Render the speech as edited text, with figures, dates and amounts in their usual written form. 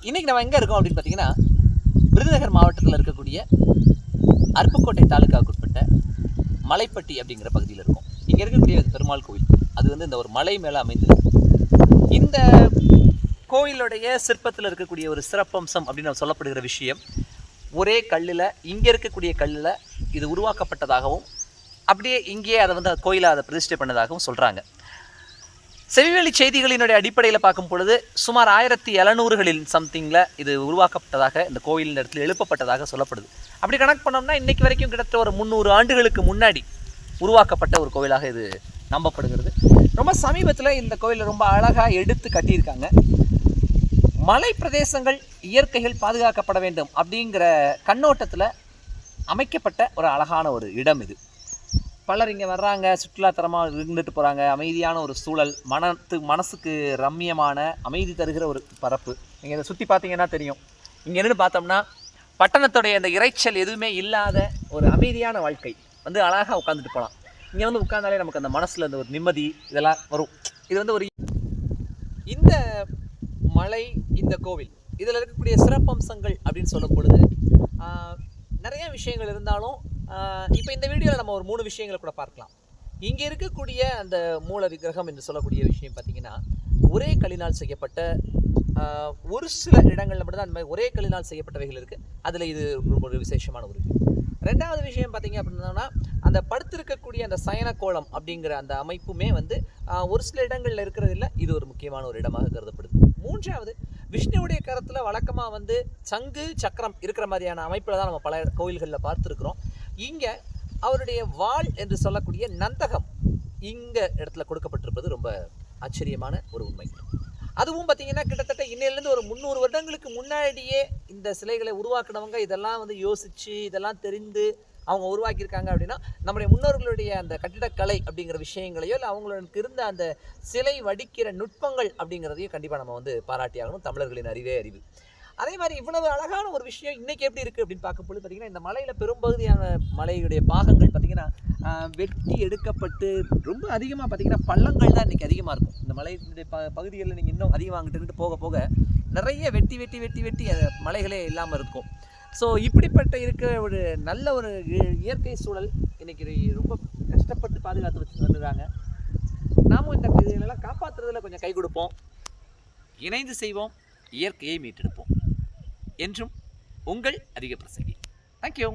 இன்றைக்கி நம்ம எங்கே இருக்கோம் அப்படின்னு பார்த்தீங்கன்னா, விருதுநகர் மாவட்டத்தில் இருக்கக்கூடிய அருப்புக்கோட்டை தாலுக்காவுக்குட்பட்ட மலைப்பட்டி அப்படிங்கிற பகுதியில் இருக்கும். இங்கே இருக்கக்கூடிய பெருமாள் கோவில் அது வந்து இந்த ஒரு மலை மேலே அமைந்திருக்கு. இந்த கோயிலுடைய சிற்பத்தில் இருக்கக்கூடிய ஒரு சிறப்பம்சம் அப்படின்னு சொல்லப்படுகிற விஷயம், ஒரே கல்லில், இங்கே இருக்கக்கூடிய கல்லில் இது உருவாக்கப்பட்டதாகவும் அப்படியே இங்கேயே அதை வந்து கோயிலை அதை பிரதிஷ்டை பண்ணதாகவும் சொல்கிறாங்க. செவிவெளி செய்திகளினுடைய அடிப்படையில் பார்க்கும் பொழுது சுமார் 1700களில் சம்திங்கில் இது உருவாக்கப்பட்டதாக, இந்த கோயில் இந்த இடத்துல எழுப்பப்பட்டதாக சொல்லப்படுது. அப்படி கணக்கு பண்ணோம்னா இன்றைக்கு வரைக்கும் கிட்டத்தட்ட ஒரு 300 ஆண்டுகளுக்கு முன்னாடி உருவாக்கப்பட்ட ஒரு கோயிலாக இது நம்பப்படுகிறது. ரொம்ப சமீபத்தில் இந்த கோயிலை ரொம்ப அழகாக எடுத்து கட்டியிருக்காங்க. மலை பிரதேசங்கள், இயற்கைகள் பாதுகாக்கப்பட வேண்டும் அப்படிங்கிற கண்ணோட்டத்தில் அமைக்கப்பட்ட ஒரு அழகான ஒரு இடம் இது. பலர் இங்கே வர்றாங்க, சுற்றுலாத்தலமாக இருந்துட்டு போகிறாங்க. அமைதியான ஒரு சூழல், மனசுக்கு ரம்மியமான அமைதி தருகிற ஒரு பரப்பு. நீங்கள் இதை சுற்றி பார்த்தீங்கன்னா தெரியும். இங்கே நின்று பார்த்தோம்னா பட்டணத்துடைய அந்த இறைச்சல் எதுவுமே இல்லாத ஒரு அமைதியான வாழ்க்கை வந்து அழகாக உட்காந்துட்டு போகலாம். இங்கே வந்து உட்கார்ந்தாலே நமக்கு அந்த மனசில் அந்த ஒரு நிம்மதி இதெல்லாம் வரும். இது வந்து ஒரு இந்த மலை, இந்த கோவில் இதில் இருக்கக்கூடிய சிறப்பம்சங்கள் அப்படின்னு சொல்லும் பொழுது நிறைய விஷயங்கள் இருந்தாலும் இப்போ இந்த வீடியோவில் நம்ம ஒரு 3 விஷயங்களை கூட பார்க்கலாம். இங்கே இருக்கக்கூடிய அந்த மூல விக்கிரகம் என்று சொல்லக்கூடிய விஷயம் பார்த்திங்கன்னா, ஒரே கல்லினால் செய்யப்பட்ட, ஒரு சில இடங்களில் மட்டும்தான் அந்த மாதிரி ஒரே கல்லினால் செய்யப்பட்டவைகள் இருக்குது. அதில் இது ரொம்ப ஒரு விசேஷமான ஒரு விஷயம். 2வது விஷயம் பார்த்திங்க அப்படின்னா, அந்த படுத்திருக்கக்கூடிய அந்த சயனக்கோளம் அப்படிங்கிற அந்த அமைப்புமே வந்து ஒரு சில இடங்களில் இருக்கிறது இல்லை, இது ஒரு முக்கியமான ஒரு இடமாக கருதப்படுது. 3வது, விஷ்ணுவுடைய கரத்தில் வழக்கமாக வந்து சங்கு சக்கரம் இருக்கிற மாதிரியான அமைப்பில் தான் நம்ம பல கோயில்களில் பார்த்துருக்குறோம். இங்கே அவருடைய வாள் என்று சொல்லக்கூடிய நந்தகம் இங்கே இடத்துல கொடுக்கப்பட்டிருப்பது ரொம்ப ஆச்சரியமான ஒரு உண்மை. அதுவும் பார்த்திங்கன்னா கிட்டத்தட்ட இன்னையிலேருந்து ஒரு 300 வருடங்களுக்கு முன்னாடியே இந்த சிலைகளை உருவாக்குனவங்க இதெல்லாம் வந்து யோசித்து இதெல்லாம் தெரிந்து அவங்க உருவாக்கியிருக்காங்க அப்படின்னா, நம்முடைய முன்னோர்களுடைய அந்த கட்டிடக்கலை அப்படிங்கிற விஷயங்களையோ இல்லை அவங்களுக்கு இருந்த அந்த சிலை வடிக்கிற நுட்பங்கள் அப்படிங்கிறதையும் கண்டிப்பாக நம்ம வந்து பாராட்டி ஆகணும். தமிழர்களின் அறிவே அறிவு. அதே மாதிரி இவ்வளவு அழகான ஒரு விஷயம் இன்றைக்கி எப்படி இருக்குது அப்படின்னு பார்க்கும்போது பார்த்திங்கன்னா, இந்த மலையில் பெரும்பகுதியான மலையுடைய பாகங்கள் பார்த்திங்கன்னா வெட்டி எடுக்கப்பட்டு ரொம்ப அதிகமாக பார்த்திங்கன்னா பள்ளங்கள் தான் இன்றைக்கி அதிகமாக இருக்கும். இந்த மலையினுடைய பகுதிகளில் நீங்கள் இன்னும் அதிகமாக அங்கிட்டு போக போக நிறைய வெட்டி வெட்டி வெட்டி வெட்டி மலைகளே இல்லாமல் இருக்கும். ஸோ இப்படிப்பட்ட இருக்கிற ஒரு நல்ல ஒரு இயற்கை சூழல் இன்றைக்கி ரொம்ப கஷ்டப்பட்டு பாதுகாத்து வச்சு வந்துடுறாங்க. நாமும் இந்த இதெல்லாம் காப்பாற்றுறதுல கொஞ்சம் கை கொடுப்போம், இணைந்து செய்வோம், இயற்கையை மீட்டெடுப்போம். என்றும் உங்கள் அதிக பிரசங்கி. தேங்க்யூ.